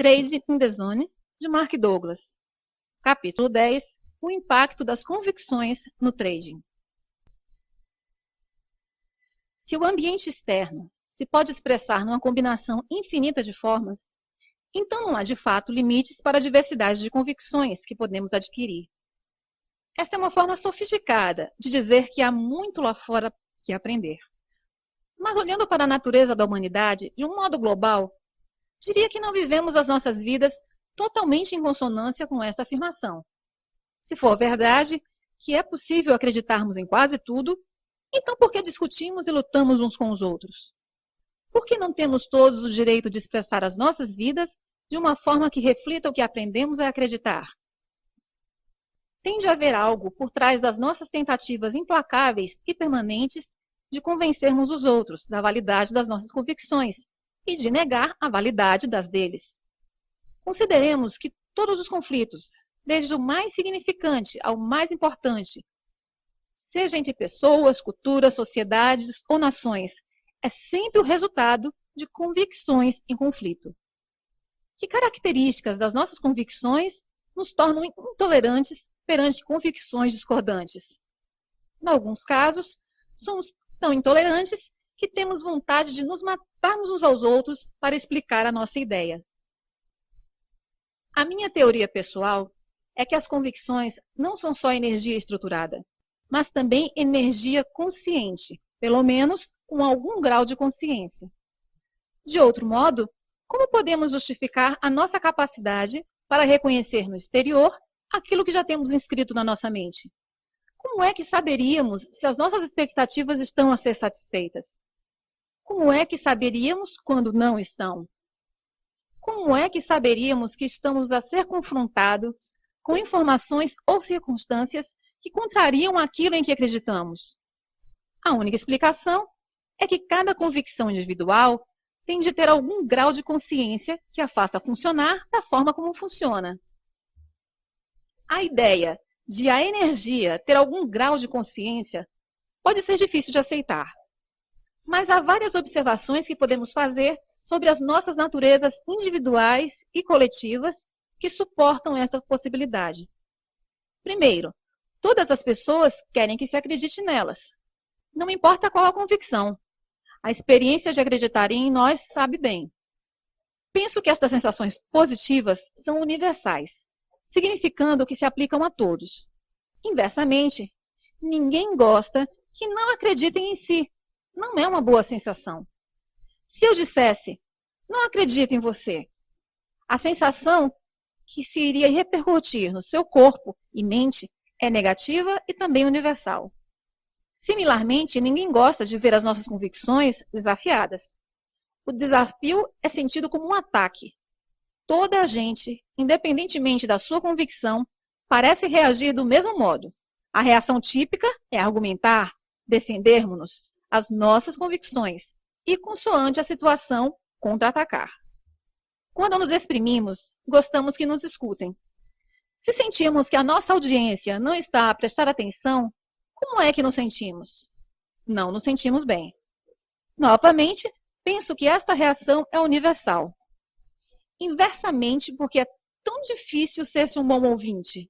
Trade in the Zone, de Mark Douglas. Capítulo 10. O impacto das convicções no trading. Se o ambiente externo se pode expressar numa combinação infinita de formas, então não há de fato limites para a diversidade de convicções que podemos adquirir. Esta é uma forma sofisticada de dizer que há muito lá fora que aprender. Mas olhando para a natureza da humanidade de um modo global, diria que não vivemos as nossas vidas totalmente em consonância com esta afirmação. Se for verdade que é possível acreditarmos em quase tudo, então por que discutimos e lutamos uns com os outros? Por que não temos todos o direito de expressar as nossas vidas de uma forma que reflita o que aprendemos a acreditar? Tem de haver algo por trás das nossas tentativas implacáveis e permanentes de convencermos os outros da validade das nossas convicções e de negar a validade das deles. Consideremos que todos os conflitos, desde o mais significante ao mais importante, seja entre pessoas, culturas, sociedades ou nações, é sempre o resultado de convicções em conflito. Que características das nossas convicções nos tornam intolerantes perante convicções discordantes? Em alguns casos, somos tão intolerantes que temos vontade de nos matarmos uns aos outros para explicar a nossa ideia. A minha teoria pessoal é que as convicções não são só energia estruturada, mas também energia consciente, pelo menos com algum grau de consciência. De outro modo, como podemos justificar a nossa capacidade para reconhecer no exterior aquilo que já temos inscrito na nossa mente? Como é que saberíamos se as nossas expectativas estão a ser satisfeitas? Como é que saberíamos quando não estão? Como é que saberíamos que estamos a ser confrontados com informações ou circunstâncias que contrariam aquilo em que acreditamos? A única explicação é que cada convicção individual tem de ter algum grau de consciência que a faça funcionar da forma como funciona. A ideia de a energia ter algum grau de consciência pode ser difícil de aceitar. Mas há várias observações que podemos fazer sobre as nossas naturezas individuais e coletivas que suportam esta possibilidade. Primeiro, todas as pessoas querem que se acredite nelas. Não importa qual a convicção. A experiência de acreditar em nós sabe bem. Penso que estas sensações positivas são universais, significando que se aplicam a todos. Inversamente, ninguém gosta que não acreditem em si. Não é uma boa sensação. Se eu dissesse, não acredito em você, a sensação que se iria repercutir no seu corpo e mente é negativa e também universal. Similarmente, ninguém gosta de ver as nossas convicções desafiadas. O desafio é sentido como um ataque. Toda a gente, independentemente da sua convicção, parece reagir do mesmo modo. A reação típica é argumentar, defendermos-nos as nossas convicções e, consoante a situação, contra-atacar. Quando nos exprimimos, gostamos que nos escutem. Se sentimos que a nossa audiência não está a prestar atenção, como é que nos sentimos? Não nos sentimos bem. Novamente, penso que esta reação é universal. Inversamente, porque é tão difícil ser-se um bom ouvinte.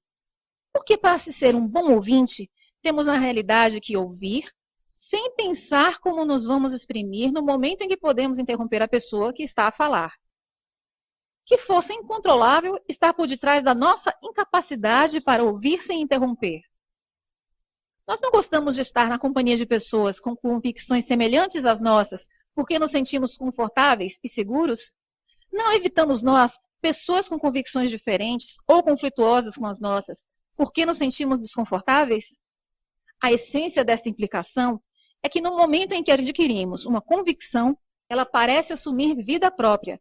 Porque para se ser um bom ouvinte, temos na realidade que ouvir, sem pensar como nos vamos exprimir no momento em que podemos interromper a pessoa que está a falar. Que força incontrolável está por detrás da nossa incapacidade para ouvir sem interromper. Nós não gostamos de estar na companhia de pessoas com convicções semelhantes às nossas porque nos sentimos confortáveis e seguros? Não evitamos nós pessoas com convicções diferentes ou conflituosas com as nossas porque nos sentimos desconfortáveis? A essência dessa implicação é que no momento em que adquirimos uma convicção, ela parece assumir vida própria,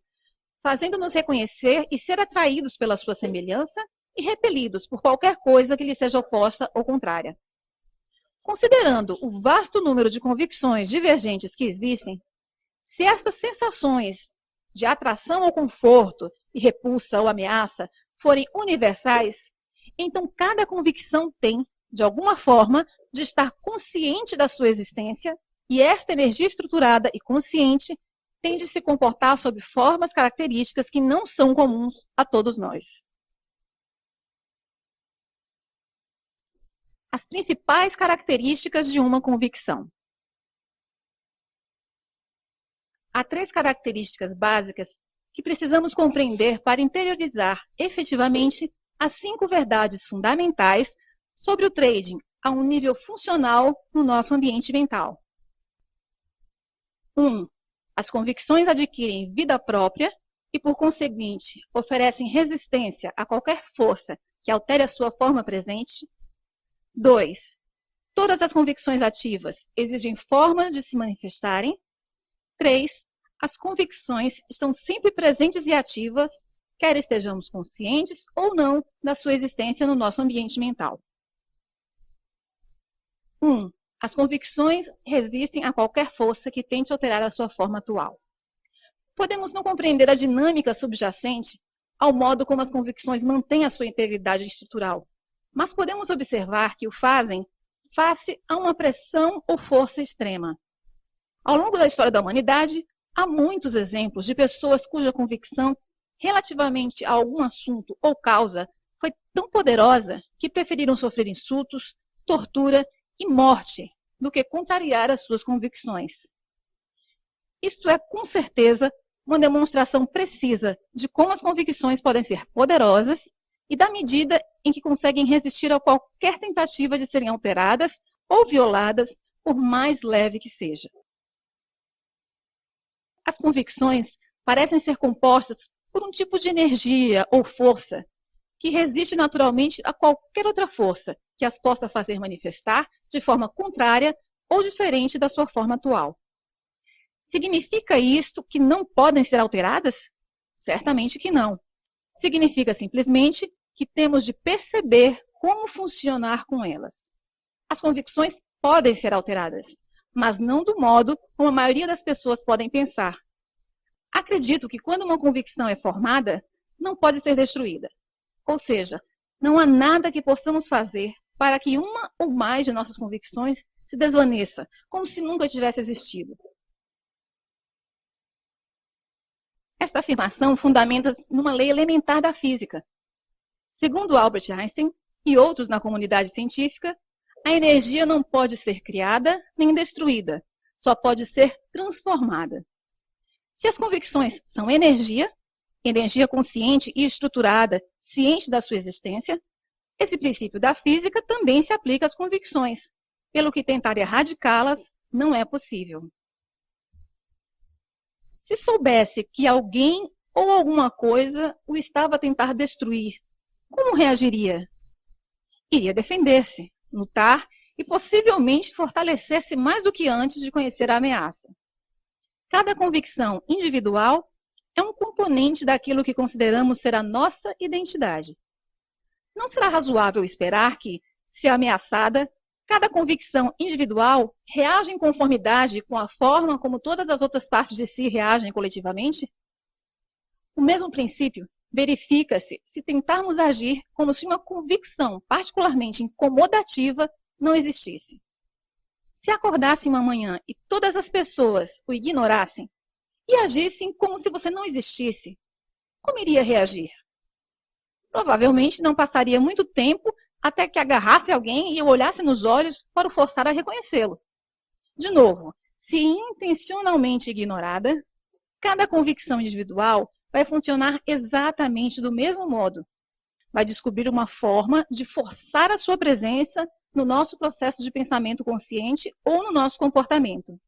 fazendo-nos reconhecer e ser atraídos pela sua semelhança e repelidos por qualquer coisa que lhe seja oposta ou contrária. Considerando o vasto número de convicções divergentes que existem, se estas sensações de atração ou conforto e repulsa ou ameaça forem universais, então cada convicção tem, de alguma forma, de estar consciente da sua existência, e esta energia estruturada e consciente tende a se comportar sob formas características que não são comuns a todos nós. As principais características de uma convicção. Há 3 características básicas que precisamos compreender para interiorizar efetivamente as 5 verdades fundamentais sobre o trading a um nível funcional no nosso ambiente mental. 1. As convicções adquirem vida própria e, por conseguinte, oferecem resistência a qualquer força que altere a sua forma presente. 2. Todas as convicções ativas exigem forma de se manifestarem. 3. As convicções estão sempre presentes e ativas, quer estejamos conscientes ou não da sua existência no nosso ambiente mental. 1. As convicções resistem a qualquer força que tente alterar a sua forma atual. Podemos não compreender a dinâmica subjacente ao modo como as convicções mantêm a sua integridade estrutural, mas podemos observar que o fazem face a uma pressão ou força extrema. Ao longo da história da humanidade, há muitos exemplos de pessoas cuja convicção relativamente a algum assunto ou causa foi tão poderosa que preferiram sofrer insultos, tortura e morte do que contrariar as suas convicções. Isto é, com certeza, uma demonstração precisa de como as convicções podem ser poderosas e da medida em que conseguem resistir a qualquer tentativa de serem alteradas ou violadas, por mais leve que seja. As convicções parecem ser compostas por um tipo de energia ou força que resiste naturalmente a qualquer outra força que as possa fazer manifestar de forma contrária ou diferente da sua forma atual. Significa isto que não podem ser alteradas? Certamente que não. Significa simplesmente que temos de perceber como funcionar com elas. As convicções podem ser alteradas, mas não do modo como a maioria das pessoas podem pensar. Acredito que quando uma convicção é formada, não pode ser destruída. Ou seja, não há nada que possamos fazer para que uma ou mais de nossas convicções se desvaneça, como se nunca tivesse existido. Esta afirmação fundamenta-se numa lei elementar da física. Segundo Albert Einstein e outros na comunidade científica, a energia não pode ser criada nem destruída, só pode ser transformada. Se as convicções são energia consciente e estruturada, ciente da sua existência, esse princípio da física também se aplica às convicções, pelo que tentar erradicá-las não é possível. Se soubesse que alguém ou alguma coisa o estava a tentar destruir, como reagiria? Iria defender-se, lutar e possivelmente fortalecer-se mais do que antes de conhecer a ameaça. Cada convicção individual é um componente daquilo que consideramos ser a nossa identidade. Não será razoável esperar que, se ameaçada, cada convicção individual reaja em conformidade com a forma como todas as outras partes de si reagem coletivamente? O mesmo princípio verifica-se se tentarmos agir como se uma convicção particularmente incomodativa não existisse. Se acordasse uma manhã e todas as pessoas o ignorassem e agissem como se você não existisse, como iria reagir? Provavelmente não passaria muito tempo até que agarrasse alguém e o olhasse nos olhos para o forçar a reconhecê-lo. De novo, se intencionalmente ignorada, cada convicção individual vai funcionar exatamente do mesmo modo. Vai descobrir uma forma de forçar a sua presença no nosso processo de pensamento consciente ou no nosso comportamento.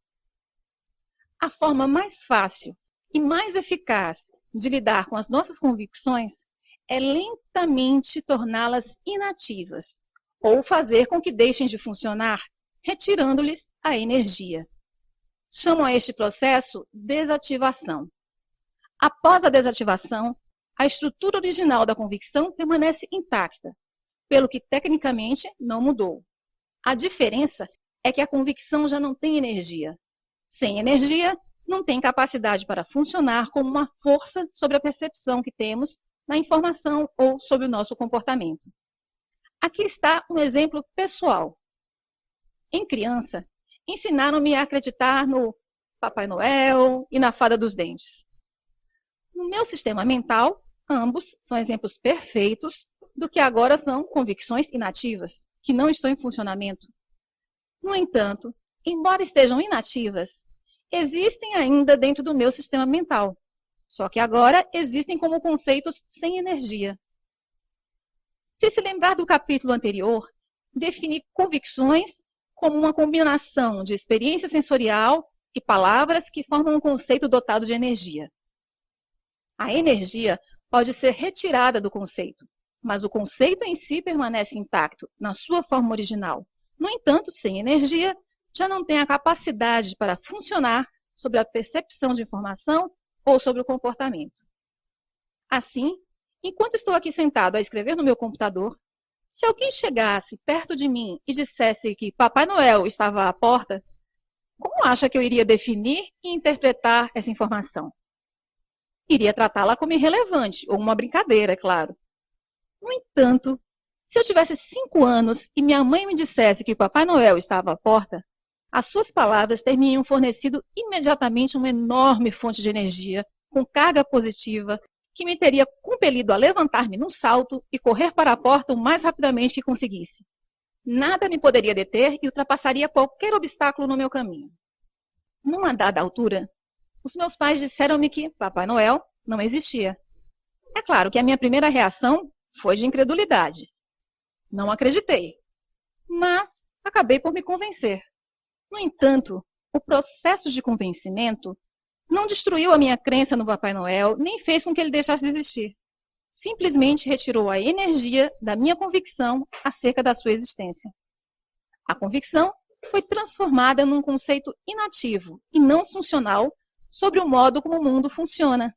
A forma mais fácil e mais eficaz de lidar com as nossas convicções é lentamente torná-las inativas ou fazer com que deixem de funcionar, retirando-lhes a energia. Chamam a este processo desativação. Após a desativação, a estrutura original da convicção permanece intacta, pelo que tecnicamente não mudou. A diferença é que a convicção já não tem energia. Sem energia, não tem capacidade para funcionar como uma força sobre a percepção que temos na informação ou sobre o nosso comportamento. Aqui está um exemplo pessoal. Em criança, ensinaram-me a acreditar no Papai Noel e na Fada dos Dentes. No meu sistema mental, ambos são exemplos perfeitos do que agora são convicções inativas, que não estão em funcionamento. No entanto, embora estejam inativas, existem ainda dentro do meu sistema mental, só que agora existem como conceitos sem energia. Se lembrar do capítulo anterior, defini convicções como uma combinação de experiência sensorial e palavras que formam um conceito dotado de energia. A energia pode ser retirada do conceito, mas o conceito em si permanece intacto na sua forma original. No entanto, sem energia, já não tem a capacidade para funcionar sobre a percepção de informação ou sobre o comportamento. Assim, enquanto estou aqui sentado a escrever no meu computador, se alguém chegasse perto de mim e dissesse que Papai Noel estava à porta, como acha que eu iria definir e interpretar essa informação? Iria tratá-la como irrelevante, ou uma brincadeira, é claro. No entanto, se eu tivesse 5 anos e minha mãe me dissesse que Papai Noel estava à porta, as suas palavras teriam fornecido imediatamente uma enorme fonte de energia, com carga positiva, que me teria compelido a levantar-me num salto e correr para a porta o mais rapidamente que conseguisse. Nada me poderia deter e ultrapassaria qualquer obstáculo no meu caminho. Numa dada altura, os meus pais disseram-me que Papai Noel não existia. É claro que a minha primeira reação foi de incredulidade. Não acreditei, mas acabei por me convencer. No entanto, o processo de convencimento não destruiu a minha crença no Papai Noel, nem fez com que ele deixasse de existir. Simplesmente retirou a energia da minha convicção acerca da sua existência. A convicção foi transformada num conceito inativo e não funcional sobre o modo como o mundo funciona.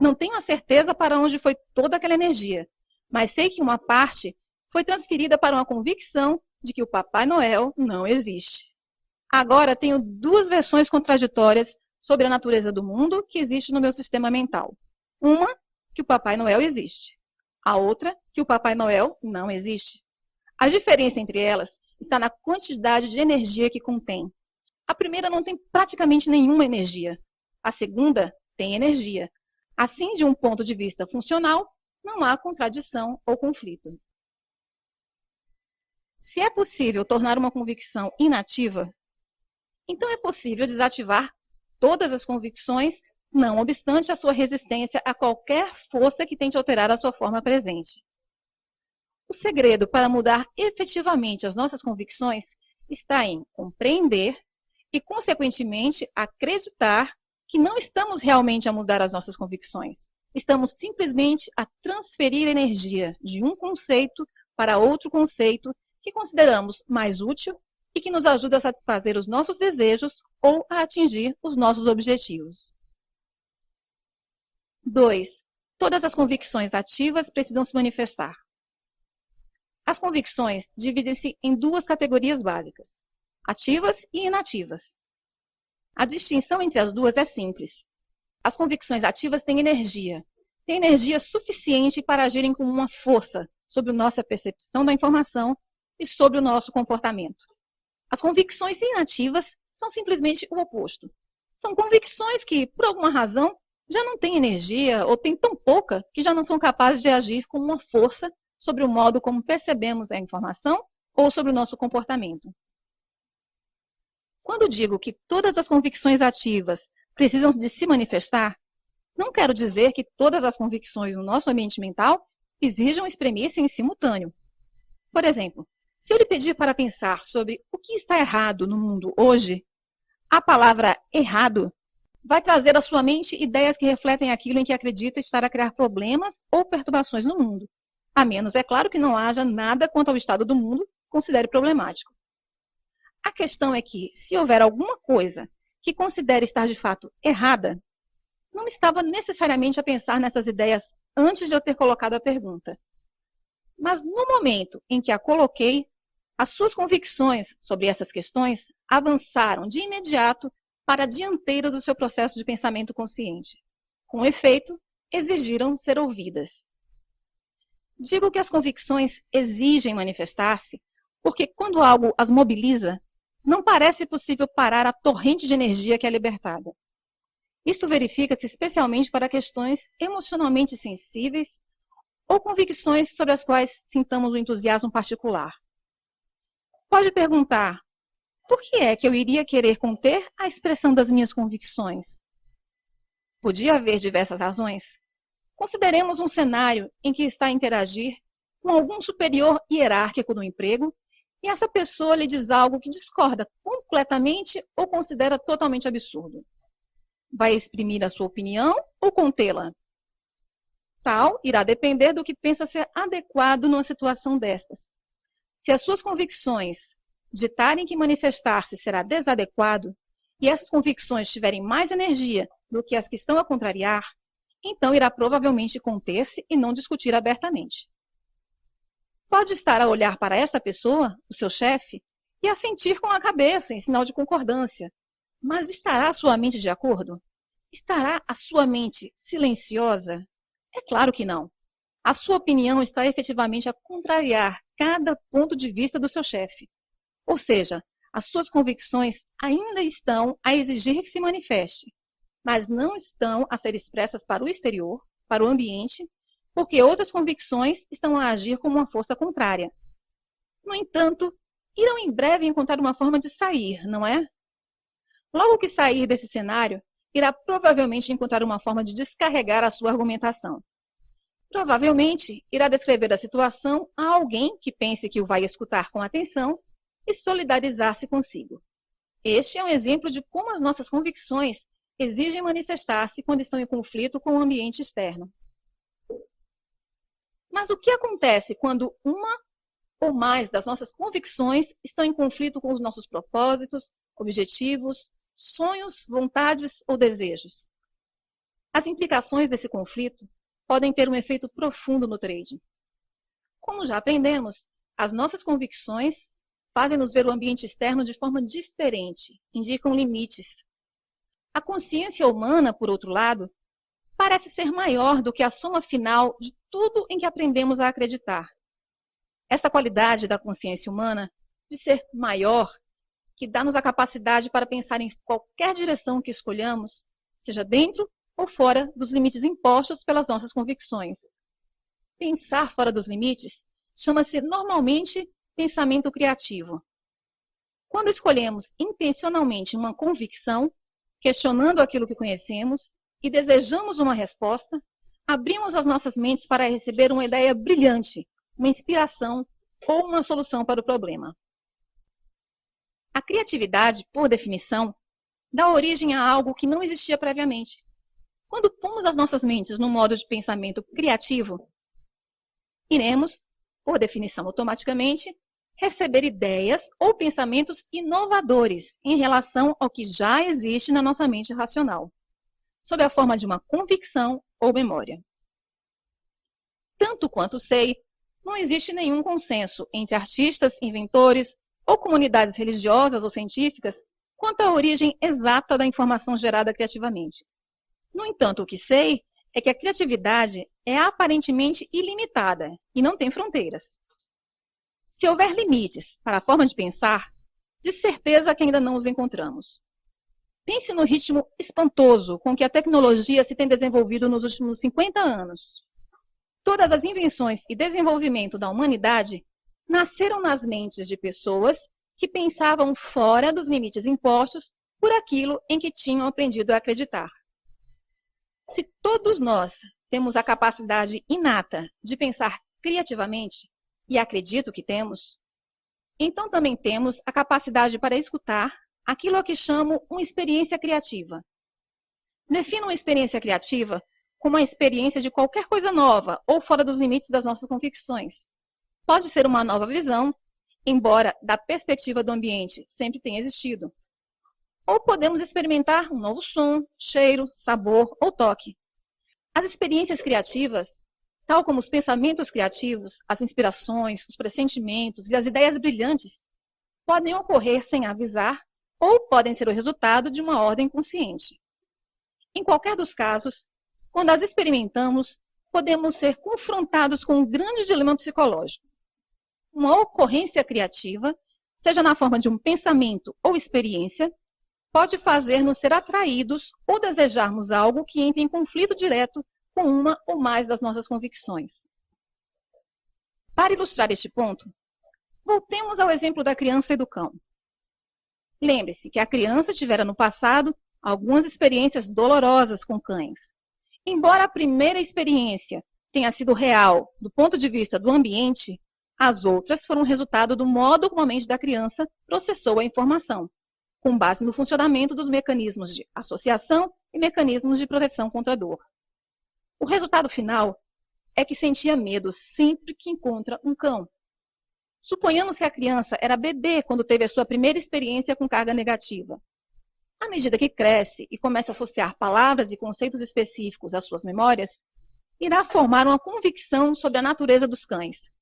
Não tenho a certeza para onde foi toda aquela energia, mas sei que uma parte foi transferida para uma convicção de que o Papai Noel não existe. Agora tenho 2 versões contraditórias sobre a natureza do mundo que existe no meu sistema mental. Uma, que o Papai Noel existe. A outra, que o Papai Noel não existe. A diferença entre elas está na quantidade de energia que contém. A primeira não tem praticamente nenhuma energia. A segunda tem energia. Assim, de um ponto de vista funcional, não há contradição ou conflito. Se é possível tornar uma convicção inativa, então é possível desativar todas as convicções, não obstante a sua resistência a qualquer força que tente alterar a sua forma presente. O segredo para mudar efetivamente as nossas convicções está em compreender e, consequentemente, acreditar que não estamos realmente a mudar as nossas convicções. Estamos simplesmente a transferir energia de um conceito para outro conceito que consideramos mais útil e que nos ajuda a satisfazer os nossos desejos ou a atingir os nossos objetivos. 2. Todas as convicções ativas precisam se manifestar. As convicções dividem-se em 2 categorias básicas, ativas e inativas. A distinção entre as 2 é simples. As convicções ativas têm energia suficiente para agirem como uma força sobre nossa percepção da informação e sobre o nosso comportamento. As convicções inativas são simplesmente o oposto. São convicções que, por alguma razão, já não têm energia ou têm tão pouca que já não são capazes de agir como uma força sobre o modo como percebemos a informação ou sobre o nosso comportamento. Quando digo que todas as convicções ativas precisam de se manifestar, não quero dizer que todas as convicções no nosso ambiente mental exijam espremer-se em simultâneo. Por exemplo, se eu lhe pedir para pensar sobre o que está errado no mundo hoje, a palavra errado vai trazer à sua mente ideias que refletem aquilo em que acredita estar a criar problemas ou perturbações no mundo, a menos, é claro, que não haja nada quanto ao estado do mundo que considere problemático. A questão é que, se houver alguma coisa que considere estar de fato errada, não estava necessariamente a pensar nessas ideias antes de eu ter colocado a pergunta. Mas no momento em que a coloquei, as suas convicções sobre essas questões avançaram de imediato para a dianteira do seu processo de pensamento consciente. Com efeito, exigiram ser ouvidas. Digo que as convicções exigem manifestar-se porque quando algo as mobiliza, não parece possível parar a torrente de energia que é libertada. Isto verifica-se especialmente para questões emocionalmente sensíveis ou convicções sobre as quais sintamos um entusiasmo particular. Pode perguntar, por que é que eu iria querer conter a expressão das minhas convicções? Podia haver diversas razões. Consideremos um cenário em que está a interagir com algum superior hierárquico no emprego e essa pessoa lhe diz algo que discorda completamente ou considera totalmente absurdo. Vai exprimir a sua opinião ou contê-la? Tal irá depender do que pensa ser adequado numa situação destas. Se as suas convicções ditarem que manifestar-se será desadequado e essas convicções tiverem mais energia do que as que estão a contrariar, então irá provavelmente conter-se e não discutir abertamente. Pode estar a olhar para esta pessoa, o seu chefe, e a sentir com a cabeça em sinal de concordância. Mas estará a sua mente de acordo? Estará a sua mente silenciosa? É claro que não. A sua opinião está efetivamente a contrariar cada ponto de vista do seu chefe. Ou seja, as suas convicções ainda estão a exigir que se manifeste, mas não estão a ser expressas para o exterior, para o ambiente, porque outras convicções estão a agir como uma força contrária. No entanto, irão em breve encontrar uma forma de sair, não é? Logo que sair desse cenário, irá provavelmente encontrar uma forma de descarregar a sua argumentação. Provavelmente, irá descrever a situação a alguém que pense que o vai escutar com atenção e solidarizar-se consigo. Este é um exemplo de como as nossas convicções exigem manifestar-se quando estão em conflito com o ambiente externo. Mas o que acontece quando uma ou mais das nossas convicções estão em conflito com os nossos propósitos, objetivos, sonhos, vontades ou desejos? As implicações desse conflito podem ter um efeito profundo no trading. Como já aprendemos, as nossas convicções fazem-nos ver o ambiente externo de forma diferente, indicam limites. A consciência humana, por outro lado, parece ser maior do que a soma final de tudo em que aprendemos a acreditar. Esta qualidade da consciência humana, de ser maior, que dá-nos a capacidade para pensar em qualquer direção que escolhamos, seja dentro ou fora dos limites impostos pelas nossas convicções. Pensar fora dos limites chama-se normalmente pensamento criativo. Quando escolhemos intencionalmente uma convicção, questionando aquilo que conhecemos e desejamos uma resposta, abrimos as nossas mentes para receber uma ideia brilhante, uma inspiração ou uma solução para o problema. A criatividade, por definição, dá origem a algo que não existia previamente. Quando pomos as nossas mentes no modo de pensamento criativo, iremos, por definição automaticamente, receber ideias ou pensamentos inovadores em relação ao que já existe na nossa mente racional, sob a forma de uma convicção ou memória. Tanto quanto sei, não existe nenhum consenso entre artistas, inventores ou comunidades religiosas ou científicas quanto à origem exata da informação gerada criativamente. No entanto, o que sei é que a criatividade é aparentemente ilimitada e não tem fronteiras. Se houver limites para a forma de pensar, de certeza que ainda não os encontramos. Pense no ritmo espantoso com que a tecnologia se tem desenvolvido nos últimos 50 anos. Todas as invenções e desenvolvimento da humanidade nasceram nas mentes de pessoas que pensavam fora dos limites impostos por aquilo em que tinham aprendido a acreditar. Se todos nós temos a capacidade inata de pensar criativamente, e acredito que temos, então também temos a capacidade para escutar aquilo a que chamo uma experiência criativa. Defino uma experiência criativa como a experiência de qualquer coisa nova ou fora dos limites das nossas convicções. Pode ser uma nova visão, embora da perspectiva do ambiente sempre tenha existido. Ou podemos experimentar um novo som, cheiro, sabor ou toque. As experiências criativas, tal como os pensamentos criativos, as inspirações, os pressentimentos e as ideias brilhantes, podem ocorrer sem avisar ou podem ser o resultado de uma ordem consciente. Em qualquer dos casos, quando as experimentamos, podemos ser confrontados com um grande dilema psicológico. Uma ocorrência criativa seja na forma de um pensamento ou experiência, pode fazer-nos ser atraídos ou desejarmos algo que entre em conflito direto com uma ou mais das nossas convicções. Para ilustrar este ponto, voltemos ao exemplo da criança e do cão. Lembre-se que a criança tivera no passado algumas experiências dolorosas com cães. Embora a primeira experiência tenha sido real do ponto de vista do ambiente, as outras foram resultado do modo como a mente da criança processou a informação, com base no funcionamento dos mecanismos de associação e mecanismos de proteção contra a dor. O resultado final é que sentia medo sempre que encontra um cão. Suponhamos que a criança era bebê quando teve a sua primeira experiência com carga negativa. À medida que cresce e começa a associar palavras e conceitos específicos às suas memórias, irá formar uma convicção sobre a natureza dos cães.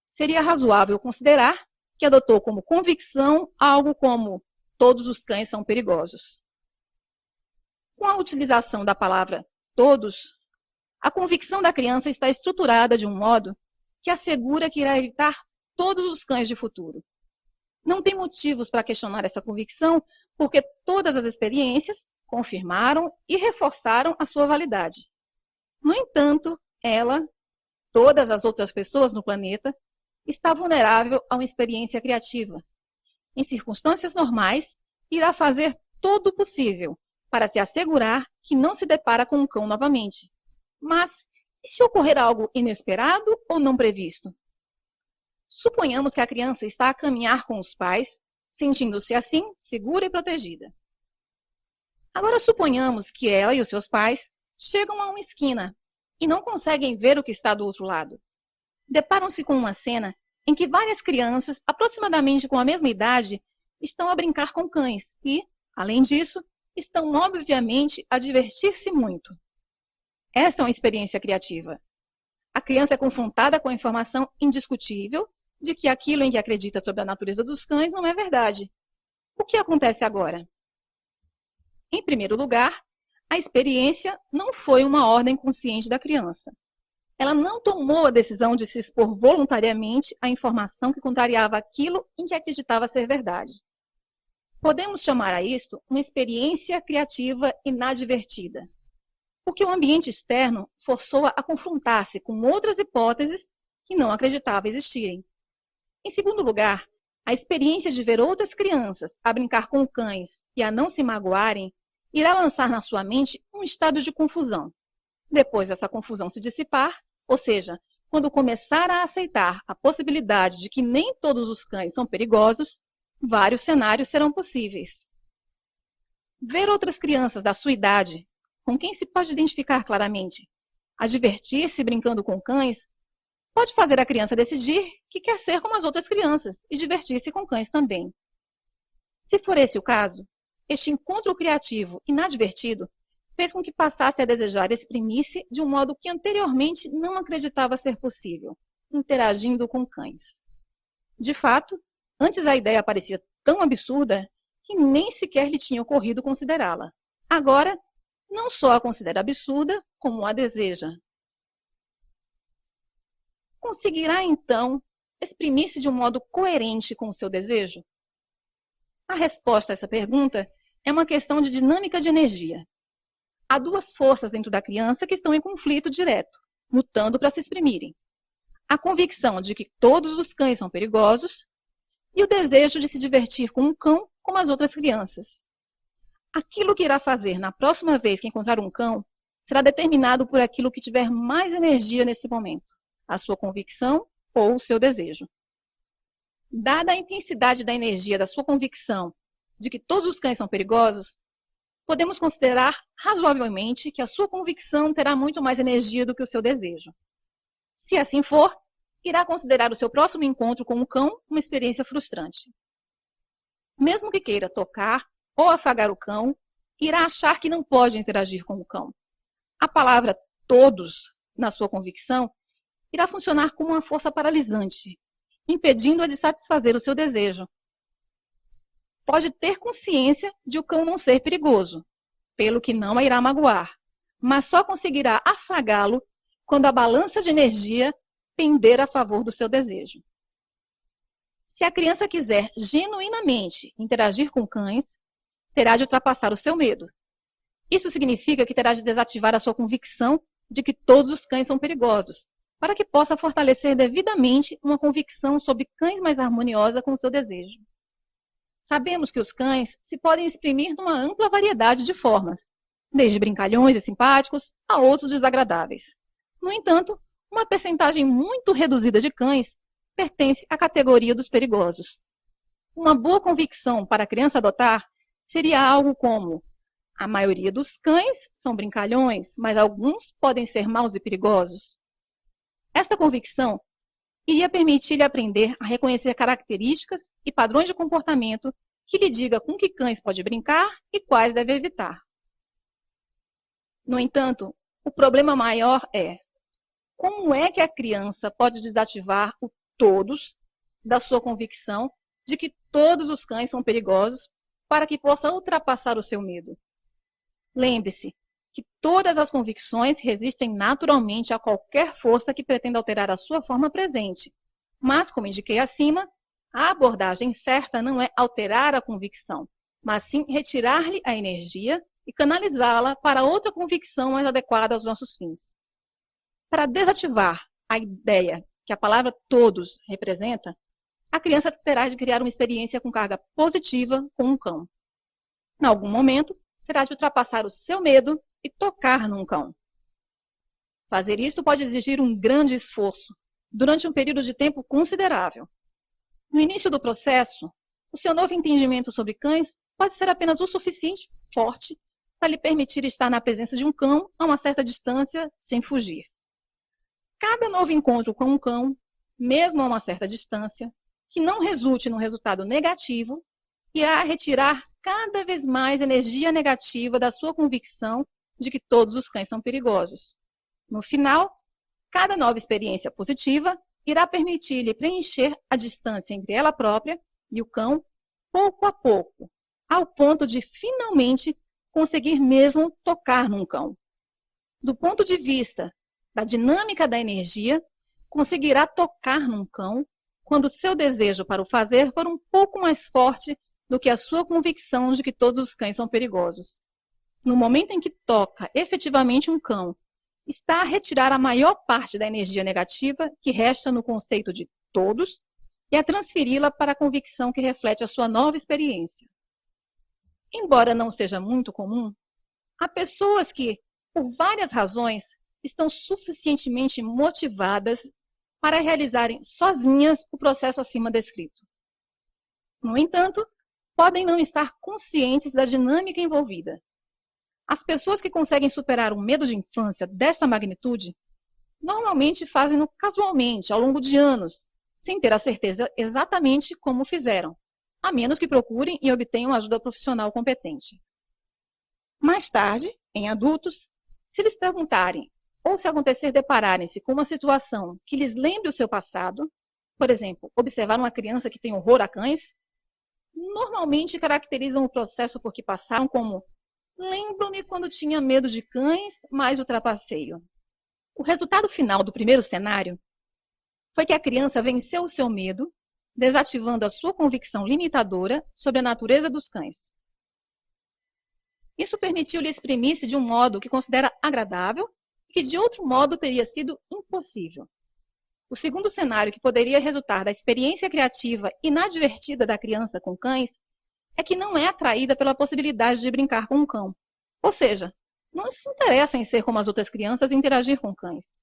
Seria razoável considerar que adotou como convicção algo como todos os cães são perigosos. Com a utilização da palavra todos, a convicção da criança está estruturada de um modo que assegura que irá evitar todos os cães de futuro. Não tem motivos para questionar essa convicção, porque todas as experiências confirmaram e reforçaram a sua validade. No entanto, ela, todas as outras pessoas no planeta, está vulnerável a uma experiência criativa. Em circunstâncias normais, irá fazer todo o possível para se assegurar que não se depara com um cão novamente. Mas, e se ocorrer algo inesperado ou não previsto? Suponhamos que a criança está a caminhar com os pais, sentindo-se assim segura e protegida. Agora suponhamos que ela e os seus pais chegam a uma esquina e não conseguem ver o que está do outro lado. Deparam-se com uma cena em que várias crianças, aproximadamente com a mesma idade, estão a brincar com cães e, além disso, estão obviamente a divertir-se muito. Esta é uma experiência criativa. A criança é confrontada com a informação indiscutível de que aquilo em que acredita sobre a natureza dos cães não é verdade. O que acontece agora? Em primeiro lugar, a experiência não foi uma ordem consciente da criança. Ela não tomou a decisão de se expor voluntariamente à informação que contrariava aquilo em que acreditava ser verdade. Podemos chamar a isto uma experiência criativa inadvertida, porque o ambiente externo forçou-a a confrontar-se com outras hipóteses que não acreditava existirem. Em segundo lugar, a experiência de ver outras crianças a brincar com cães e a não se magoarem irá lançar na sua mente um estado de confusão. Depois dessa confusão se dissipar, ou seja, quando começar a aceitar a possibilidade de que nem todos os cães são perigosos, vários cenários serão possíveis. Ver outras crianças da sua idade, com quem se pode identificar claramente, a divertir-se brincando com cães, pode fazer a criança decidir que quer ser como as outras crianças e divertir-se com cães também. Se for esse o caso, este encontro criativo inadvertido fez com que passasse a desejar exprimir-se de um modo que anteriormente não acreditava ser possível, interagindo com cães. De fato, antes a ideia parecia tão absurda que nem sequer lhe tinha ocorrido considerá-la. Agora, não só a considera absurda, como a deseja. Conseguirá, então, exprimir-se de um modo coerente com o seu desejo? A resposta a essa pergunta é uma questão de dinâmica de energia. Há duas forças dentro da criança que estão em conflito direto, lutando para se exprimirem. A convicção de que todos os cães são perigosos e o desejo de se divertir com um cão como as outras crianças. Aquilo que irá fazer na próxima vez que encontrar um cão será determinado por aquilo que tiver mais energia nesse momento, a sua convicção ou o seu desejo. Dada a intensidade da energia da sua convicção de que todos os cães são perigosos, podemos considerar razoavelmente que a sua convicção terá muito mais energia do que o seu desejo. Se assim for, irá considerar o seu próximo encontro com o cão uma experiência frustrante. Mesmo que queira tocar ou afagar o cão, irá achar que não pode interagir com o cão. A palavra todos, na sua convicção, irá funcionar como uma força paralisante, impedindo-a de satisfazer o seu desejo. Pode ter consciência de o cão não ser perigoso, pelo que não a irá magoar, mas só conseguirá afagá-lo quando a balança de energia pender a favor do seu desejo. Se a criança quiser genuinamente interagir com cães, terá de ultrapassar o seu medo. Isso significa que terá de desativar a sua convicção de que todos os cães são perigosos, para que possa fortalecer devidamente uma convicção sobre cães mais harmoniosa com o seu desejo. Sabemos que os cães se podem exprimir numa ampla variedade de formas, desde brincalhões e simpáticos a outros desagradáveis. No entanto, uma percentagem muito reduzida de cães pertence à categoria dos perigosos. Uma boa convicção para a criança adotar seria algo como: a maioria dos cães são brincalhões, mas alguns podem ser maus e perigosos. Esta convicção iria permitir-lhe aprender a reconhecer características e padrões de comportamento que lhe diga com que cães pode brincar e quais deve evitar. No entanto, o problema maior é: como é que a criança pode desativar o todos da sua convicção de que todos os cães são perigosos para que possa ultrapassar o seu medo? Lembre-se que todas as convicções resistem naturalmente a qualquer força que pretenda alterar a sua forma presente. Mas, como indiquei acima, a abordagem certa não é alterar a convicção, mas sim retirar-lhe a energia e canalizá-la para outra convicção mais adequada aos nossos fins. Para desativar a ideia que a palavra todos representa, a criança terá de criar uma experiência com carga positiva com um cão. Em algum momento, terá de ultrapassar o seu medo e tocar num cão. Fazer isto pode exigir um grande esforço, durante um período de tempo considerável. No início do processo, o seu novo entendimento sobre cães pode ser apenas o suficiente forte para lhe permitir estar na presença de um cão a uma certa distância, sem fugir. Cada novo encontro com um cão, mesmo a uma certa distância, que não resulte num resultado negativo, irá retirar cada vez mais energia negativa da sua convicção de que todos os cães são perigosos. No final, cada nova experiência positiva irá permitir-lhe preencher a distância entre ela própria e o cão, pouco a pouco, ao ponto de finalmente conseguir mesmo tocar num cão. Do ponto de vista da dinâmica da energia, conseguirá tocar num cão quando seu desejo para o fazer for um pouco mais forte do que a sua convicção de que todos os cães são perigosos. No momento em que toca efetivamente um cão, está a retirar a maior parte da energia negativa que resta no conceito de todos e a transferi-la para a convicção que reflete a sua nova experiência. Embora não seja muito comum, há pessoas que, por várias razões, estão suficientemente motivadas para realizarem sozinhas o processo acima descrito. No entanto, podem não estar conscientes da dinâmica envolvida. As pessoas que conseguem superar um medo de infância dessa magnitude normalmente fazem-no casualmente, ao longo de anos, sem ter a certeza exatamente como fizeram, a menos que procurem e obtenham ajuda profissional competente. Mais tarde, em adultos, se lhes perguntarem ou se acontecer depararem-se com uma situação que lhes lembre o seu passado, por exemplo, observar uma criança que tem horror a cães, normalmente caracterizam o processo por que passaram como: lembro-me quando tinha medo de cães, mas ultrapassei-o. O resultado final do primeiro cenário foi que a criança venceu o seu medo, desativando a sua convicção limitadora sobre a natureza dos cães. Isso permitiu-lhe exprimir-se de um modo que considera agradável e que de outro modo teria sido impossível. O segundo cenário que poderia resultar da experiência criativa inadvertida da criança com cães é que não é atraída pela possibilidade de brincar com um cão. Ou seja, não se interessa em ser como as outras crianças e interagir com cães.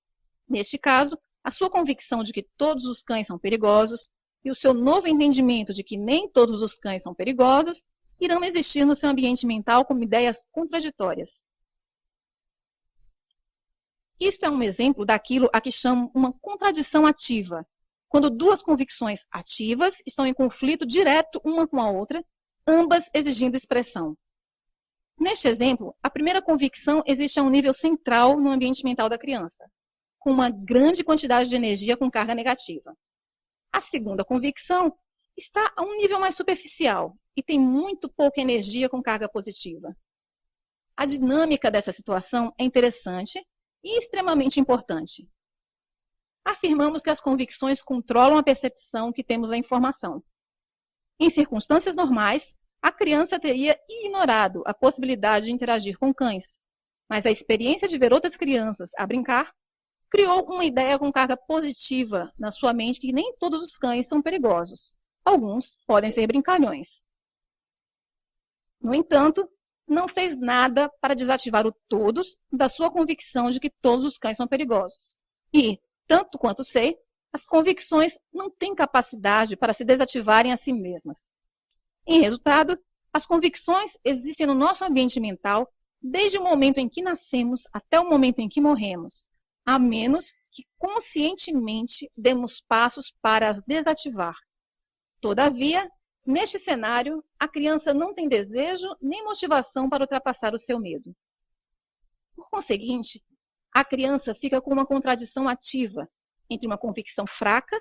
Neste caso, a sua convicção de que todos os cães são perigosos e o seu novo entendimento de que nem todos os cães são perigosos irão existir no seu ambiente mental como ideias contraditórias. Isto é um exemplo daquilo a que chamo uma contradição ativa, quando duas convicções ativas estão em conflito direto uma com a outra, ambas exigindo expressão. Neste exemplo, a primeira convicção existe a um nível central no ambiente mental da criança, com uma grande quantidade de energia com carga negativa. A segunda convicção está a um nível mais superficial e tem muito pouca energia com carga positiva. A dinâmica dessa situação é interessante e extremamente importante. afirmamos que as convicções controlam a percepção que temos da informação. Em circunstâncias normais, a criança teria ignorado a possibilidade de interagir com cães, mas a experiência de ver outras crianças a brincar criou uma ideia com carga positiva na sua mente que nem todos os cães são perigosos. Alguns podem ser brincalhões. No entanto, não fez nada para desativar o todos da sua convicção de que todos os cães são perigosos. E, tanto quanto sei, as convicções não têm capacidade para se desativarem a si mesmas. Em resultado, as convicções existem no nosso ambiente mental desde o momento em que nascemos até o momento em que morremos, a menos que conscientemente demos passos para as desativar. Todavia, neste cenário, a criança não tem desejo nem motivação para ultrapassar o seu medo. Por conseguinte, a criança fica com uma contradição ativa entre uma convicção fraca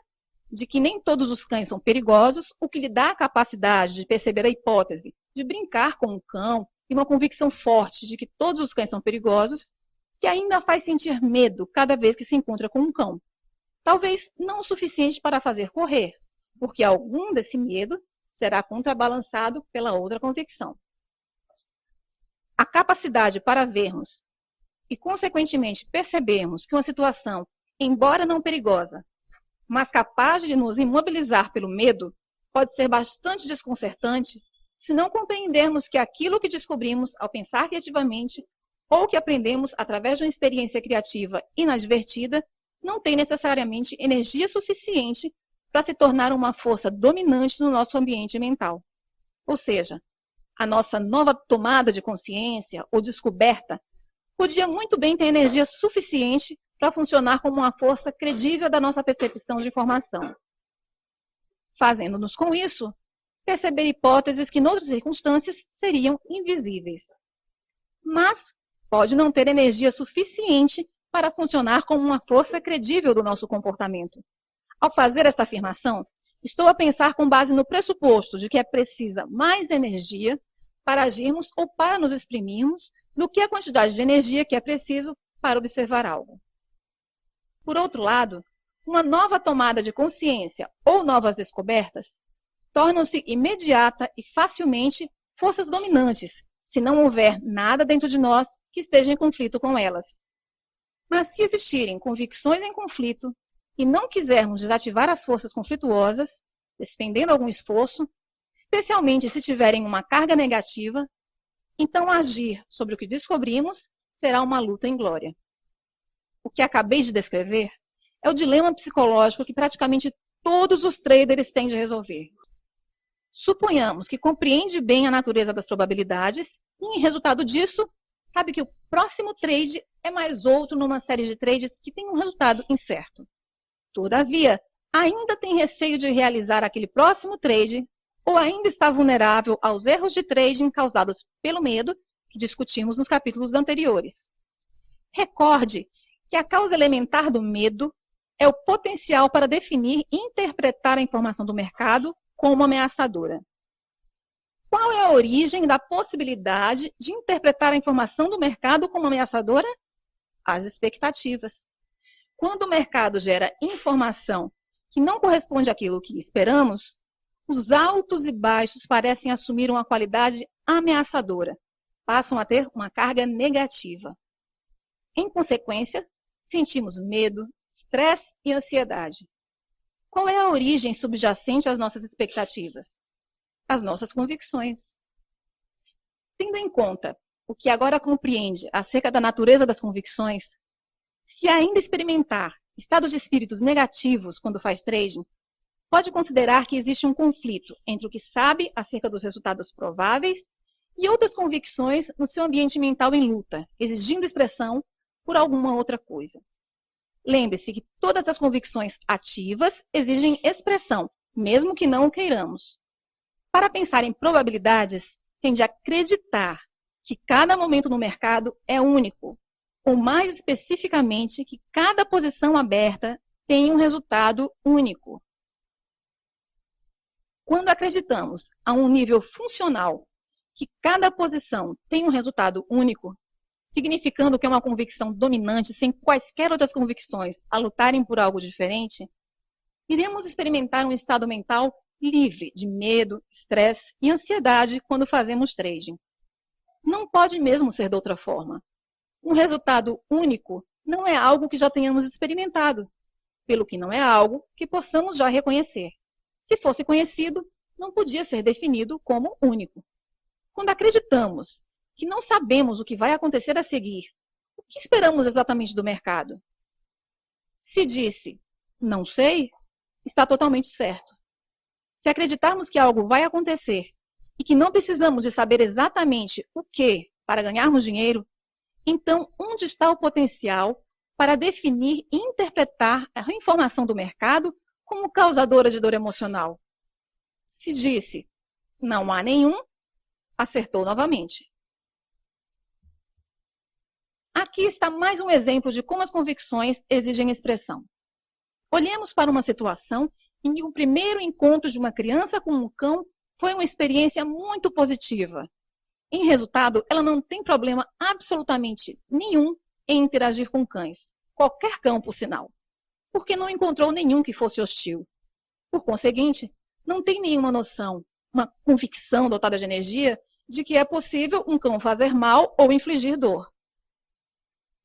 de que nem todos os cães são perigosos, o que lhe dá a capacidade de perceber a hipótese de brincar com um cão, e uma convicção forte de que todos os cães são perigosos, que ainda faz sentir medo cada vez que se encontra com um cão. Talvez não o suficiente para fazer correr, porque algum desse medo será contrabalançado pela outra convicção. A capacidade para vermos e, consequentemente, percebermos que uma situação, embora não perigosa, mas capaz de nos imobilizar pelo medo, pode ser bastante desconcertante se não compreendermos que aquilo que descobrimos ao pensar criativamente ou que aprendemos através de uma experiência criativa inadvertida não tem necessariamente energia suficiente para se tornar uma força dominante no nosso ambiente mental. Ou seja, a nossa nova tomada de consciência ou descoberta podia muito bem ter energia suficiente para funcionar como uma força credível da nossa percepção de informação. Fazendo-nos com isso, perceber hipóteses que, em outras circunstâncias, seriam invisíveis. Mas pode não ter energia suficiente para funcionar como uma força credível do nosso comportamento. Ao fazer esta afirmação, estou a pensar com base no pressuposto de que é precisa mais energia para agirmos ou para nos exprimirmos do que a quantidade de energia que é preciso para observar algo. Por outro lado, uma nova tomada de consciência ou novas descobertas tornam-se imediata e facilmente forças dominantes, se não houver nada dentro de nós que esteja em conflito com elas. Mas se existirem convicções em conflito e não quisermos desativar as forças conflituosas, despendendo algum esforço, especialmente se tiverem uma carga negativa, então agir sobre o que descobrimos será uma luta inglória. O que acabei de descrever é o dilema psicológico que praticamente todos os traders têm de resolver. Suponhamos que compreende bem a natureza das probabilidades e, em resultado disso, sabe que o próximo trade é mais outro numa série de trades que tem um resultado incerto. Todavia, ainda tem receio de realizar aquele próximo trade ou ainda está vulnerável aos erros de trading causados pelo medo que discutimos nos capítulos anteriores. Recorde que a causa elementar do medo é o potencial para definir e interpretar a informação do mercado como ameaçadora. Qual é a origem da possibilidade de interpretar a informação do mercado como ameaçadora? As expectativas. Quando o mercado gera informação que não corresponde àquilo que esperamos, os altos e baixos parecem assumir uma qualidade ameaçadora, passam a ter uma carga negativa. Em consequência, sentimos medo, estresse e ansiedade. Qual é a origem subjacente às nossas expectativas? As nossas convicções. Tendo em conta o que agora compreende acerca da natureza das convicções, se ainda experimentar estados de espíritos negativos quando faz trading, pode considerar que existe um conflito entre o que sabe acerca dos resultados prováveis e outras convicções no seu ambiente mental em luta, exigindo expressão por alguma outra coisa. Lembre-se que todas as convicções ativas exigem expressão, mesmo que não o queiramos. Para pensar em probabilidades, tem de acreditar que cada momento no mercado é único, ou mais especificamente que cada posição aberta tem um resultado único. Quando acreditamos a um nível funcional que cada posição tem um resultado único, significando que é uma convicção dominante sem quaisquer outras convicções a lutarem por algo diferente, iremos experimentar um estado mental livre de medo, estresse e ansiedade quando fazemos trading. Não pode mesmo ser de outra forma. Um resultado único não é algo que já tenhamos experimentado, pelo que não é algo que possamos já reconhecer. Se fosse conhecido, não podia ser definido como único. Quando acreditamos que não sabemos o que vai acontecer a seguir, o que esperamos exatamente do mercado? Se disse, não sei, está totalmente certo. Se acreditarmos que algo vai acontecer e que não precisamos de saber exatamente o que para ganharmos dinheiro, então onde está o potencial para definir e interpretar a informação do mercado como causadora de dor emocional? Se disse, não há nenhum, acertou novamente. Aqui está mais um exemplo de como as convicções exigem expressão. Olhemos para uma situação em que o primeiro encontro de uma criança com um cão foi uma experiência muito positiva. Em resultado, ela não tem problema absolutamente nenhum em interagir com cães, qualquer cão, por sinal, porque não encontrou nenhum que fosse hostil. Por conseguinte, não tem nenhuma noção, uma convicção dotada de energia de que é possível um cão fazer mal ou infligir dor.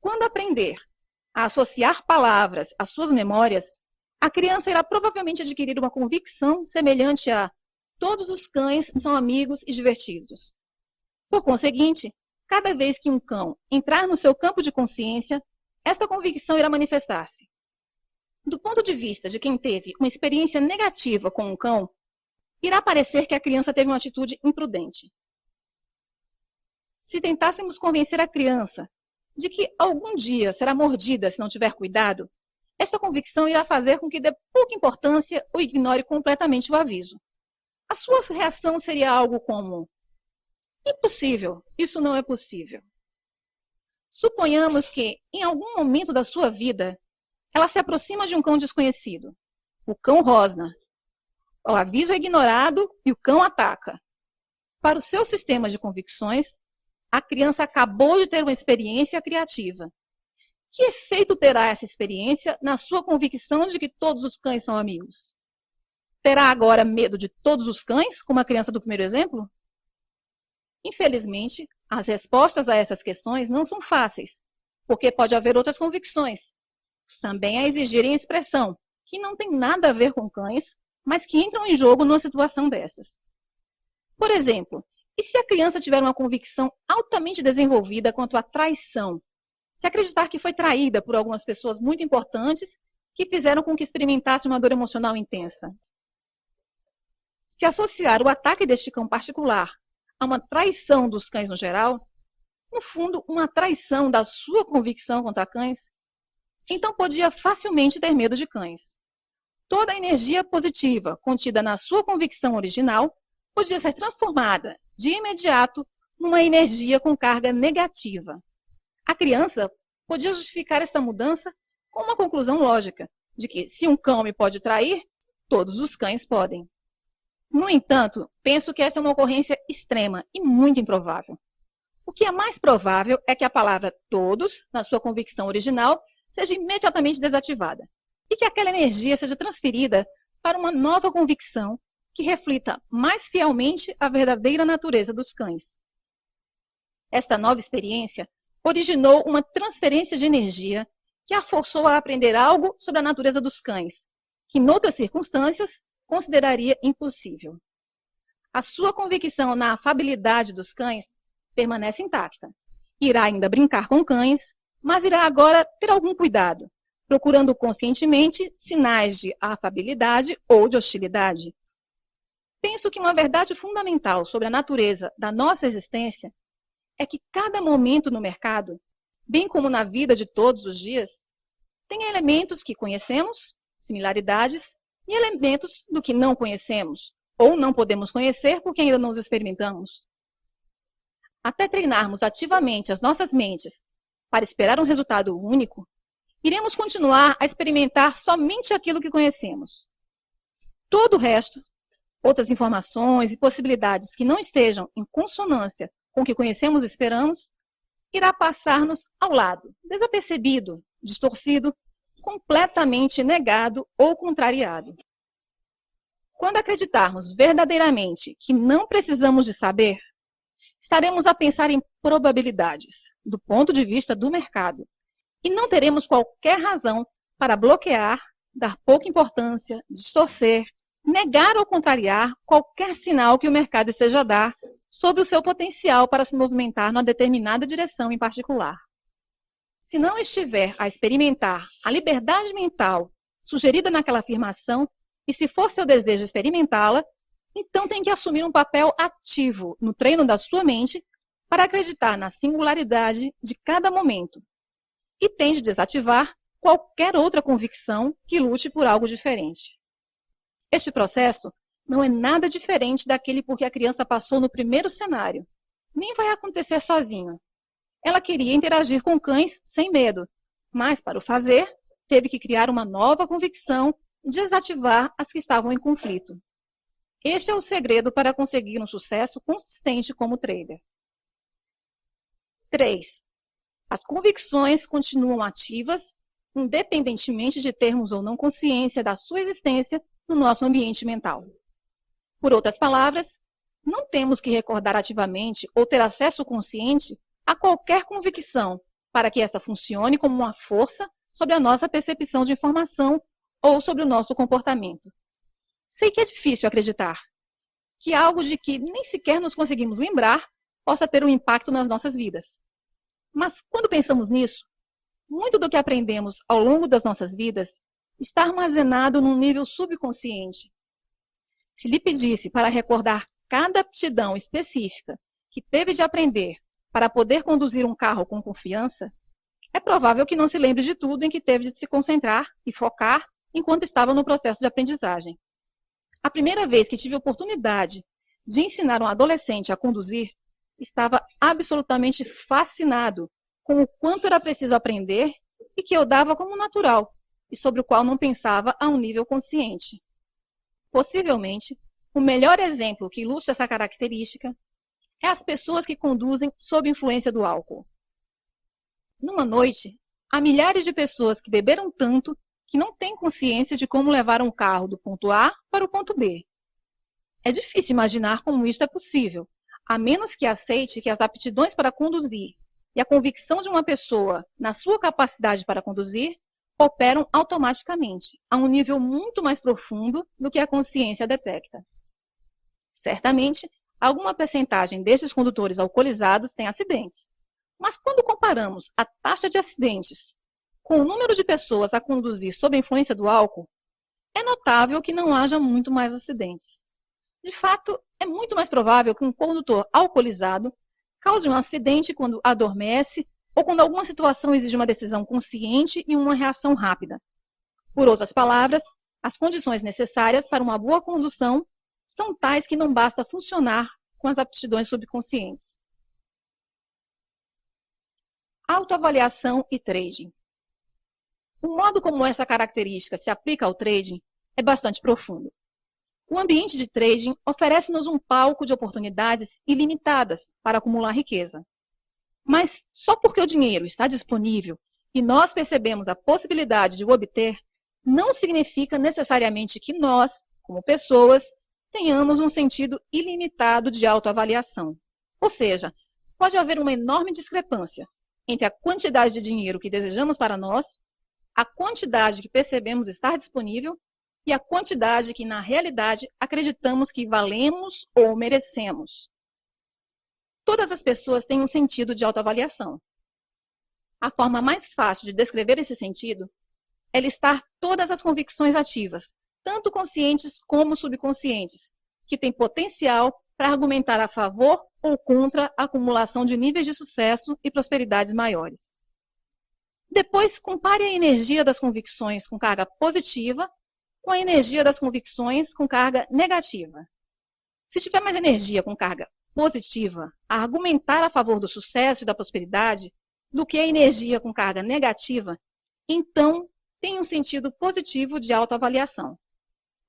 Quando aprender a associar palavras às suas memórias, a criança irá provavelmente adquirir uma convicção semelhante a todos os cães são amigos e divertidos. Por conseguinte, cada vez que um cão entrar no seu campo de consciência, esta convicção irá manifestar-se. Do ponto de vista de quem teve uma experiência negativa com um cão, irá parecer que a criança teve uma atitude imprudente. Se tentássemos convencer a criança de que algum dia será mordida se não tiver cuidado, esta convicção irá fazer com que dê pouca importância ou ignore completamente o aviso. A sua reação seria algo como: impossível, isso não é possível. Suponhamos que, em algum momento da sua vida, ela se aproxima de um cão desconhecido. O cão rosna. O aviso é ignorado e o cão ataca. Para o seu sistema de convicções, a criança acabou de ter uma experiência criativa. Que efeito terá essa experiência na sua convicção de que todos os cães são amigos? Terá agora medo de todos os cães, como a criança do primeiro exemplo? Infelizmente, as respostas a essas questões não são fáceis, porque pode haver outras convicções, também a exigirem expressão, que não tem nada a ver com cães, mas que entram em jogo numa situação dessas. Por exemplo, e se a criança tiver uma convicção altamente desenvolvida quanto à traição? Se acreditar que foi traída por algumas pessoas muito importantes que fizeram com que experimentasse uma dor emocional intensa. Se associar o ataque deste cão particular a uma traição dos cães no geral, no fundo, uma traição da sua convicção contra cães, então podia facilmente ter medo de cães. Toda a energia positiva contida na sua convicção original podia ser transformada de imediato numa energia com carga negativa. A criança podia justificar esta mudança com uma conclusão lógica, de que se um cão me pode trair, todos os cães podem. No entanto, penso que esta é uma ocorrência extrema e muito improvável. O que é mais provável é que a palavra todos, na sua convicção original, seja imediatamente desativada e que aquela energia seja transferida para uma nova convicção que reflita mais fielmente a verdadeira natureza dos cães. Esta nova experiência originou uma transferência de energia que a forçou a aprender algo sobre a natureza dos cães, que, em outras circunstâncias, consideraria impossível. A sua convicção na afabilidade dos cães permanece intacta. Irá ainda brincar com cães, mas irá agora ter algum cuidado, procurando conscientemente sinais de afabilidade ou de hostilidade. Penso que uma verdade fundamental sobre a natureza da nossa existência é que cada momento no mercado, bem como na vida de todos os dias, tem elementos que conhecemos, similaridades, e elementos do que não conhecemos, ou não podemos conhecer porque ainda não os experimentamos. Até treinarmos ativamente as nossas mentes para esperar um resultado único, iremos continuar a experimentar somente aquilo que conhecemos. Todo o resto, outras informações e possibilidades que não estejam em consonância com o que conhecemos e esperamos, irá passar-nos ao lado, desapercebido, distorcido, completamente negado ou contrariado. Quando acreditarmos verdadeiramente que não precisamos de saber, estaremos a pensar em probabilidades, do ponto de vista do mercado, e não teremos qualquer razão para bloquear, dar pouca importância, distorcer, negar ou contrariar qualquer sinal que o mercado esteja a dar sobre o seu potencial para se movimentar numa determinada direção em particular. Se não estiver a experimentar a liberdade mental sugerida naquela afirmação, e se for seu desejo experimentá-la, então tem que assumir um papel ativo no treino da sua mente para acreditar na singularidade de cada momento, e tem de desativar qualquer outra convicção que lute por algo diferente. Este processo não é nada diferente daquele por que a criança passou no primeiro cenário. Nem vai acontecer sozinho. Ela queria interagir com cães sem medo, mas, para o fazer, teve que criar uma nova convicção e desativar as que estavam em conflito. Este é o segredo para conseguir um sucesso consistente como trader. 3. As convicções continuam ativas, independentemente de termos ou não consciência da sua existência no nosso ambiente mental. Por outras palavras, não temos que recordar ativamente ou ter acesso consciente a qualquer convicção para que esta funcione como uma força sobre a nossa percepção de informação ou sobre o nosso comportamento. Sei que é difícil acreditar que algo de que nem sequer nos conseguimos lembrar possa ter um impacto nas nossas vidas. Mas quando pensamos nisso, muito do que aprendemos ao longo das nossas vidas está armazenado num nível subconsciente. Se lhe pedisse para recordar cada aptidão específica que teve de aprender para poder conduzir um carro com confiança, é provável que não se lembre de tudo em que teve de se concentrar e focar enquanto estava no processo de aprendizagem. A primeira vez que tive a oportunidade de ensinar um adolescente a conduzir, estava absolutamente fascinado com o quanto era preciso aprender e que eu dava como natural, e sobre o qual não pensava a um nível consciente. Possivelmente, o melhor exemplo que ilustra essa característica é as pessoas que conduzem sob influência do álcool. Numa noite, há milhares de pessoas que beberam tanto que não têm consciência de como levar um carro do ponto A para o ponto B. É difícil imaginar como isto é possível, a menos que aceite que as aptidões para conduzir e a convicção de uma pessoa na sua capacidade para conduzir operam automaticamente, a um nível muito mais profundo do que a consciência detecta. Certamente, alguma percentagem destes condutores alcoolizados tem acidentes, mas quando comparamos a taxa de acidentes com o número de pessoas a conduzir sob a influência do álcool, é notável que não haja muito mais acidentes. De fato, é muito mais provável que um condutor alcoolizado cause um acidente quando adormece ou quando alguma situação exige uma decisão consciente e uma reação rápida. Por outras palavras, as condições necessárias para uma boa condução são tais que não basta funcionar com as aptidões subconscientes. Autoavaliação e trading. O modo como essa característica se aplica ao trading é bastante profundo. O ambiente de trading oferece-nos um palco de oportunidades ilimitadas para acumular riqueza. Mas só porque o dinheiro está disponível e nós percebemos a possibilidade de o obter, não significa necessariamente que nós, como pessoas, tenhamos um sentido ilimitado de autoavaliação. Ou seja, pode haver uma enorme discrepância entre a quantidade de dinheiro que desejamos para nós, a quantidade que percebemos estar disponível e a quantidade que, na realidade, acreditamos que valemos ou merecemos. Todas as pessoas têm um sentido de autoavaliação. A forma mais fácil de descrever esse sentido é listar todas as convicções ativas, tanto conscientes como subconscientes, que têm potencial para argumentar a favor ou contra a acumulação de níveis de sucesso e prosperidades maiores. Depois, compare a energia das convicções com carga positiva com a energia das convicções com carga negativa. Se tiver mais energia com carga positiva a argumentar a favor do sucesso e da prosperidade do que a energia com carga negativa, então tem um sentido positivo de autoavaliação.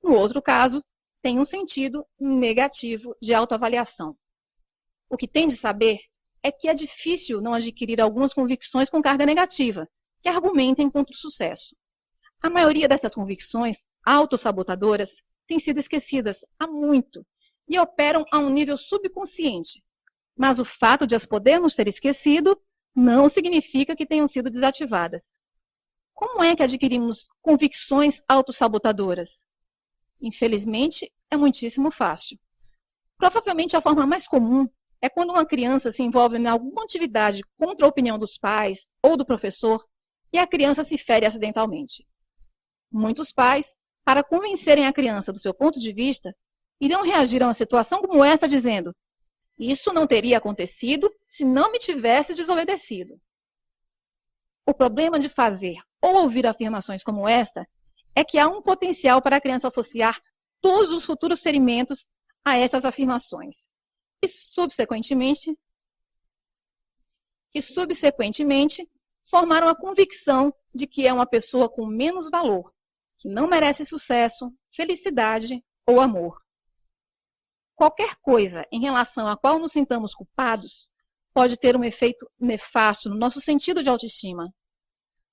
No outro caso, tem um sentido negativo de autoavaliação. O que tem de saber é que é difícil não adquirir algumas convicções com carga negativa, que argumentem contra o sucesso. A maioria dessas convicções autossabotadoras têm sido esquecidas há muito e operam a um nível subconsciente. Mas o fato de as podermos ter esquecido não significa que tenham sido desativadas. Como é que adquirimos convicções autossabotadoras? Infelizmente, é muitíssimo fácil. Provavelmente a forma mais comum é quando uma criança se envolve em alguma atividade contra a opinião dos pais ou do professor e a criança se fere acidentalmente. Muitos pais, para convencerem a criança do seu ponto de vista, irão reagir a uma situação como essa dizendo: isso não teria acontecido se não me tivesse desobedecido. O problema de fazer ou ouvir afirmações como esta é que há um potencial para a criança associar todos os futuros ferimentos a estas afirmações e, subsequentemente, formar uma convicção de que é uma pessoa com menos valor, que não merece sucesso, felicidade ou amor. Qualquer coisa em relação à qual nos sintamos culpados pode ter um efeito nefasto no nosso sentido de autoestima.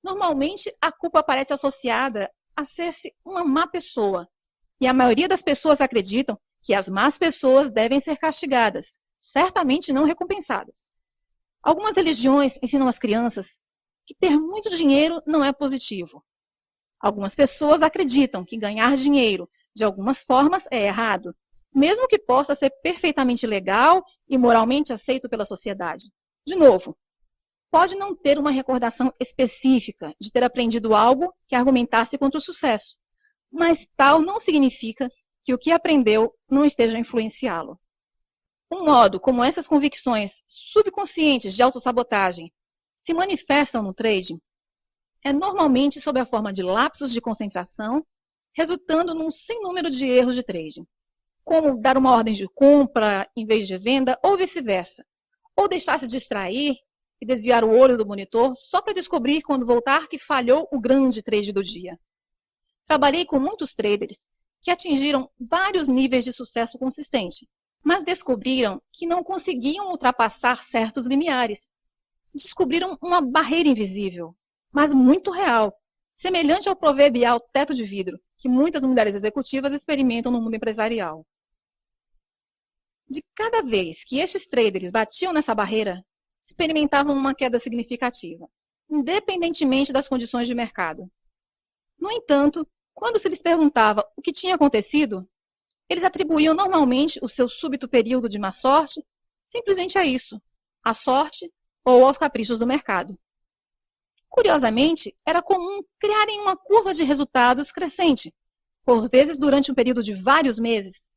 Normalmente, a culpa parece associada a ser-se uma má pessoa, e a maioria das pessoas acreditam que as más pessoas devem ser castigadas, certamente não recompensadas. Algumas religiões ensinam às crianças que ter muito dinheiro não é positivo. Algumas pessoas acreditam que ganhar dinheiro de algumas formas é errado, mesmo que possa ser perfeitamente legal e moralmente aceito pela sociedade. De novo, pode não ter uma recordação específica de ter aprendido algo que argumentasse contra o sucesso, mas tal não significa que o que aprendeu não esteja a influenciá-lo. Um modo como essas convicções subconscientes de autossabotagem se manifestam no trading é normalmente sob a forma de lapsos de concentração, resultando num sem número de erros de trading, como dar uma ordem de compra em vez de venda ou vice-versa, ou deixar-se distrair e desviar o olho do monitor só para descobrir quando voltar que falhou o grande trade do dia. Trabalhei com muitos traders que atingiram vários níveis de sucesso consistente, mas descobriram que não conseguiam ultrapassar certos limiares. Descobriram uma barreira invisível, mas muito real, semelhante ao proverbial teto de vidro, que muitas mulheres executivas experimentam no mundo empresarial. De cada vez que estes traders batiam nessa barreira, experimentavam uma queda significativa, independentemente das condições de mercado. No entanto, quando se lhes perguntava o que tinha acontecido, eles atribuíam normalmente o seu súbito período de má sorte simplesmente a isso, à sorte ou aos caprichos do mercado. Curiosamente, era comum criarem uma curva de resultados crescente, por vezes durante um período de vários meses,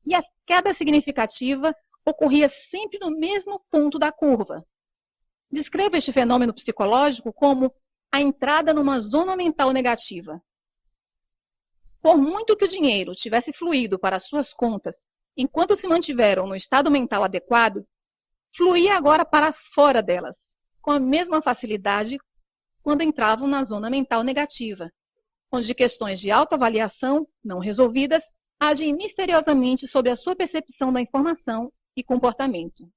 e a queda significativa ocorria sempre no mesmo ponto da curva. Descreva este fenômeno psicológico como a entrada numa zona mental negativa. Por muito que o dinheiro tivesse fluído para suas contas enquanto se mantiveram no estado mental adequado, fluía agora para fora delas, com a mesma facilidade quando entravam na zona mental negativa, onde questões de autoavaliação não resolvidas agem misteriosamente sobre a sua percepção da informação e comportamento.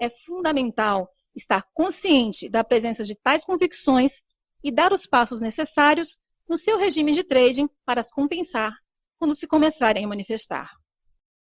É fundamental estar consciente da presença de tais convicções e dar os passos necessários no seu regime de trading para as compensar quando se começarem a manifestar.